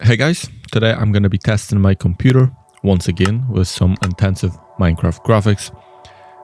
Hey guys, today I'm going to be testing my computer once again with some intensive Minecraft graphics.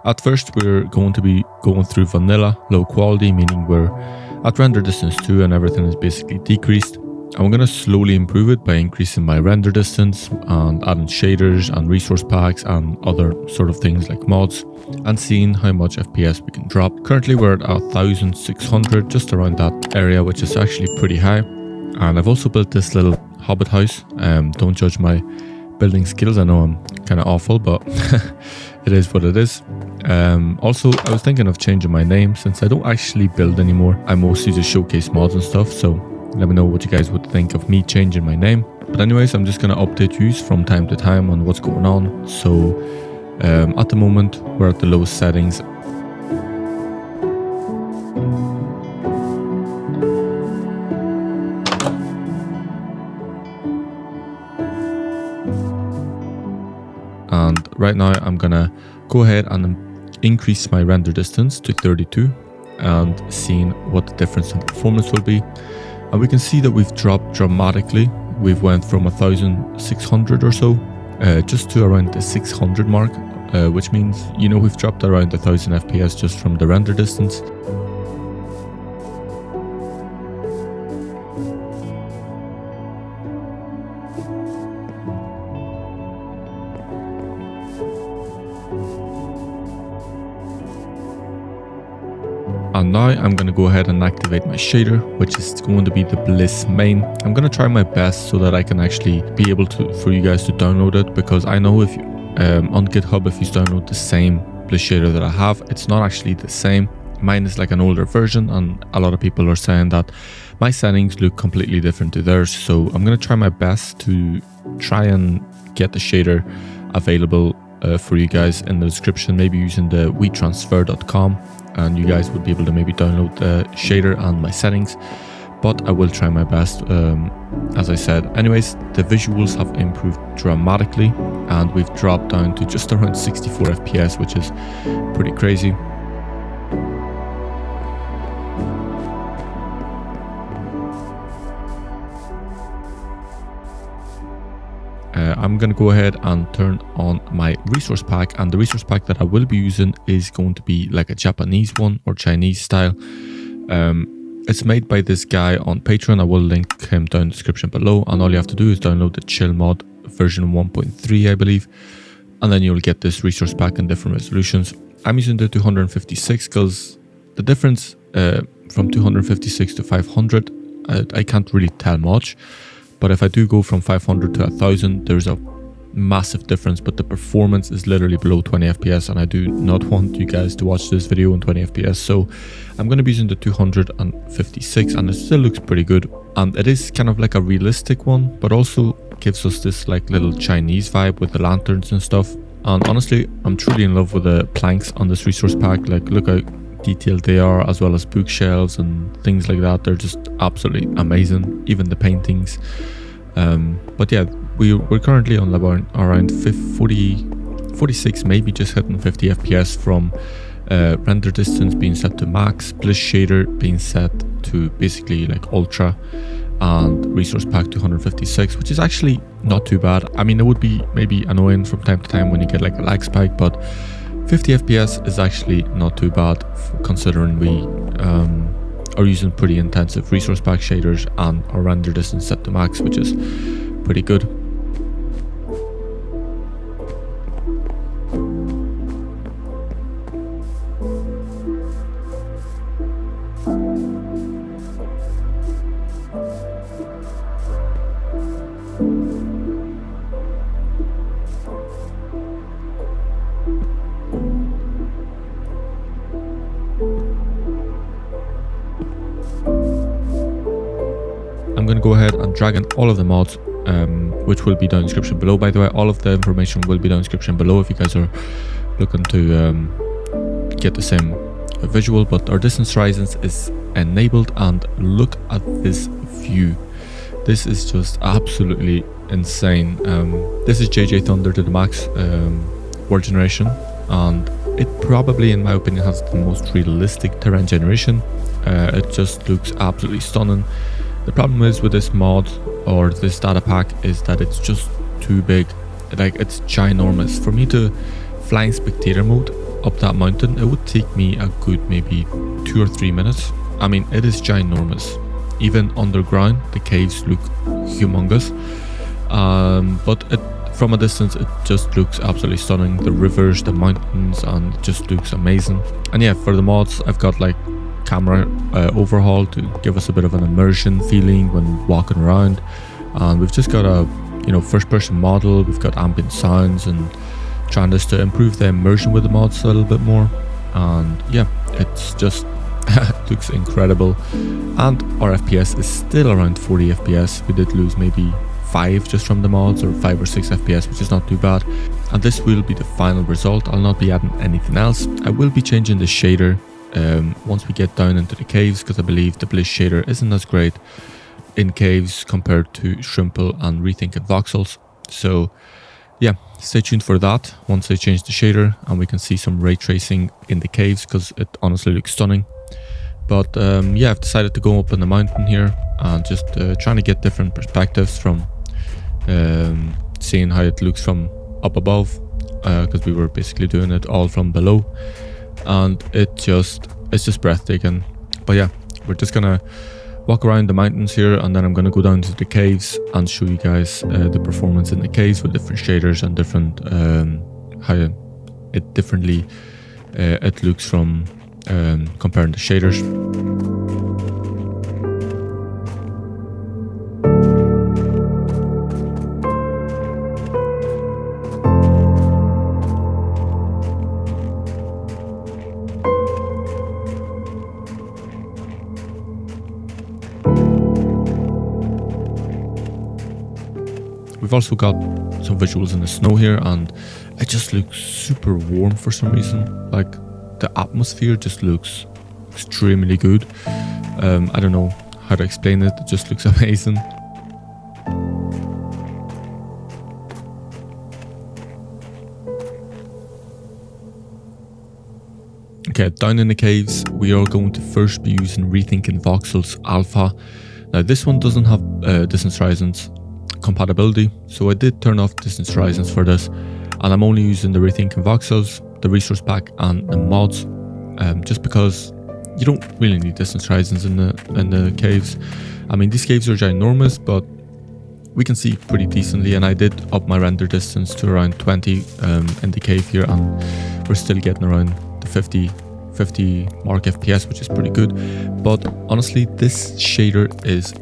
At first we're going to be going through vanilla, low quality, meaning we're at render distance 2 and everything is basically decreased. I'm going to slowly improve it by increasing my render distance and adding shaders and resource packs and other sort of things like mods and seeing how much FPS we can drop. Currently we're at 1600, just around that area, which is actually pretty high. And I've also built this little hobbit house. Don't judge my building skills. I know I'm kind of awful, but it is what it is. Also, I was thinking of changing my name since I don't actually build anymore. I mostly just showcase mods and stuff. So let me know what you guys would think of me changing my name. But anyways, I'm just going to update you from time to time on what's going on. So at the moment, we're at the lowest settings. And right now I'm gonna go ahead and increase my render distance to 32 and seeing what the difference in performance will be. And we can see that we've dropped dramatically. We've went from 1600 or so just to around the 600 mark, which means, you know, we've dropped around 1000 FPS just from the render distance. And now I'm going to go ahead and activate my shader, which is going to be the Bliss main. I'm going to try my best so that I can actually be able to, for you guys to download it, because I know if you, on GitHub, if you download the same Bliss shader that I have, it's not actually the same. Mine is like an older version, and a lot of people are saying that my settings look completely different to theirs. So I'm going to try my best to try and get the shader available for you guys in the description, maybe using the wetransfer.com. And you guys would be able to maybe download the shader and my settings, but I will try my best, as I said. Anyways, the visuals have improved dramatically and we've dropped down to just around 64 FPS, which is pretty crazy. I'm going to go ahead and turn on my resource pack, and the resource pack that I will be using is going to be like a Japanese one or Chinese style. It's made by this guy on Patreon. I will link him down in the description below, and all you have to do is download the chill mod version 1.3, I believe, and then you'll get this resource pack in different resolutions. I'm using the 256 because the difference from 256 to 500 I can't really tell much. But if I do go from 500 to 1000, there's a massive difference, but the performance is literally below 20 FPS, and I do not want you guys to watch this video on 20 FPS. So I'm going to be using the 256, and it still looks pretty good. And it is kind of like a realistic one, but also gives us this like little Chinese vibe with the lanterns and stuff. And honestly, I'm truly in love with the planks on this resource pack. Like, look how detailed they are, as well as bookshelves and things like that. They're just absolutely amazing, even the paintings. But yeah, we're currently on around 46, maybe just hitting 50 FPS from render distance being set to max, Bliss shader being set to basically like ultra, and resource pack 256, which is actually not too bad. I mean, it would be maybe annoying from time to time when you get like a lag spike, but 50 FPS is actually not too bad considering we are using pretty intensive resource pack shaders and our render distance set to max, which is pretty good. I'm going to go ahead and drag in all of the mods, which will be down in the description below. By the way, all of the information will be down in the description below if you guys are looking to get the same visual. But our distance horizons is enabled, and look at this view. This is just absolutely insane. This is JJ Thunder to the max world generation, and it probably, in my opinion, has the most realistic terrain generation. It just looks absolutely stunning. The problem is with this mod, or this data pack is that it's just too big. Like, it's ginormous. For me to fly in spectator mode up that mountain, it would take me a good maybe 2 or 3 minutes. I mean, it is ginormous. Even underground, the caves look humongous. But from a distance, it just looks absolutely stunning. The rivers, the mountains, and it just looks amazing. And yeah, for the mods, I've got like camera overhaul to give us a bit of an immersion feeling when walking around. And we've just got a first person model. We've got ambient sounds and trying just to improve the immersion with the mods a little bit more. And yeah, it's just looks incredible. And our FPS is still around 40 FPS. We did lose maybe 5 just from the mods, or 5 or 6 FPS, which is not too bad. And this will be the final result. I'll not be adding anything else. I will be changing the shader once we get down into the caves, because I believe the Bliss shader isn't as great in caves compared to Shrimple and Rethinking Voxels. So yeah, stay tuned for that once I change the shader and we can see some ray tracing in the caves, because it honestly looks stunning. But yeah, I've decided to go up in the mountain here and just trying to get different perspectives from seeing how it looks from up above, because we were basically doing it all from below, and it's just breathtaking. But yeah, we're just gonna walk around the mountains here, and then I'm gonna go down to the caves and show you guys the performance in the caves with different shaders and different how it differently it looks from comparing the shaders. We've also got some visuals in the snow here, and it just looks super warm for some reason. Like, the atmosphere just looks extremely good. I don't know how to explain it. It just looks amazing. Okay, down in the caves, we are going to first be using Rethinking Voxels Alpha. Now, this one doesn't have distance horizons compatibility, so I did turn off distance horizons for this, and I'm only using the Rethinking Voxels, the resource pack, and the mods, just because you don't really need distance horizons in the caves. I mean, these caves are ginormous, but we can see pretty decently, and I did up my render distance to around 20 in the cave here, and we're still getting around the 50 mark FPS, which is pretty good. But honestly, this shader is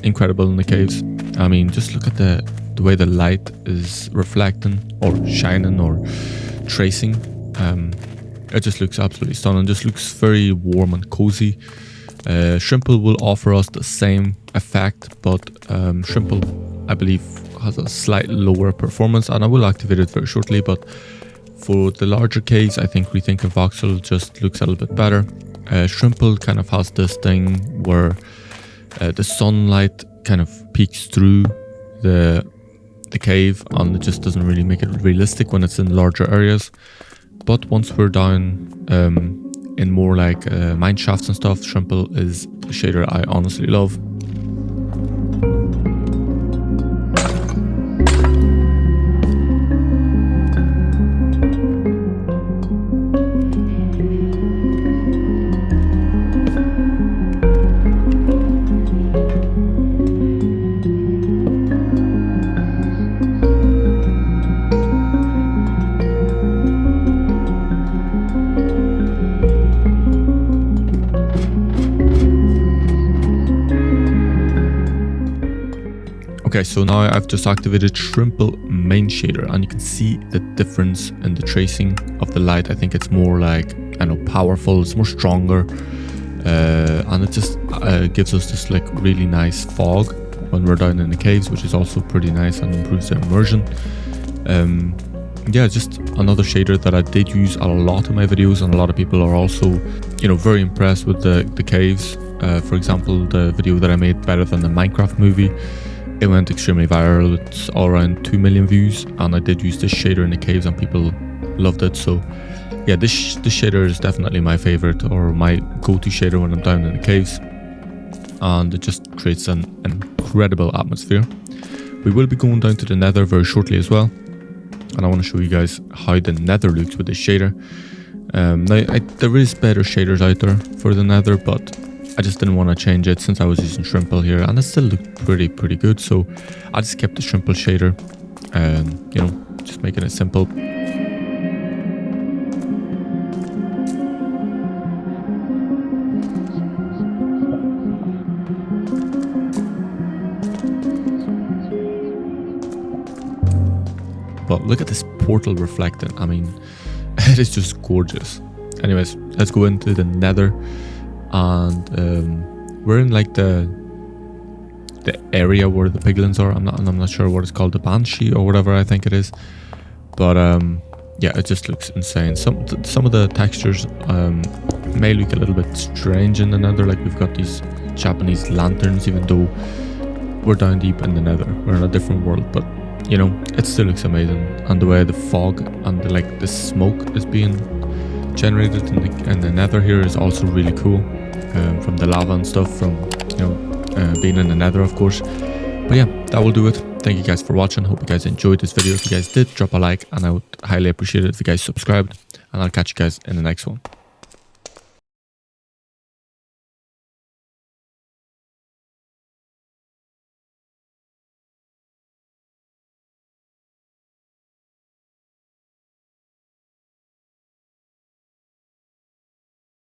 incredible in the caves. I mean, just look at the way the light is reflecting or shining or tracing. It just looks absolutely stunning. Just looks very warm and cozy. Shrimple will offer us the same effect, but Shrimple, I believe, has a slightly lower performance, and I will activate it very shortly. But for the larger caves, I think Rethinking Voxel just looks a little bit better. Shrimple kind of has this thing where the sunlight kind of peeks through the cave, and it just doesn't really make it realistic when it's in larger areas. But once we're down in more like mine shafts and stuff, Shrimple is a shader I honestly love. Okay, so now I've just activated Shrimple main shader, and you can see the difference in the tracing of the light. I think it's more like, I don't know, powerful, it's more stronger, and it just gives us this like really nice fog when we're down in the caves, which is also pretty nice and improves the immersion. Yeah, just another shader that I did use a lot in my videos, and a lot of people are also, very impressed with the caves. For example, the video that I made, Better Than the Minecraft Movie, it went extremely viral. It's all around 2 million views, and I did use this shader in the caves and people loved it. So yeah, this shader is definitely my favorite, or my go-to shader when I'm down in the caves. and it just creates an incredible atmosphere. We will be going down to the Nether very shortly as well, and I want to show you guys how the Nether looks with this shader. Now, there is better shaders out there for the Nether, but I just didn't want to change it since I was using Shrimple here, and it still looked pretty good. So I just kept the Shrimple shader, you know, just making it simple. But look at this portal reflecting. I mean, it is just gorgeous. Anyways, let's go into the Nether, and we're in like the area where the piglins are. I'm not sure what it's called, the Banshee or whatever I think it is. But yeah, it just looks insane. Some of the textures may look a little bit strange in the Nether. Like we've got these Japanese lanterns, even though we're down deep in the Nether. We're in a different world, but you know, it still looks amazing. And the way the fog and the smoke is being generated in the Nether here is also really cool, from the lava and stuff, from, you know, being in the Nether, of course. But yeah, that will do it. Thank you guys for watching. Hope you guys enjoyed this video. If you guys did, drop a like, and I would highly appreciate it if you guys subscribed, and I'll catch you guys in the next one.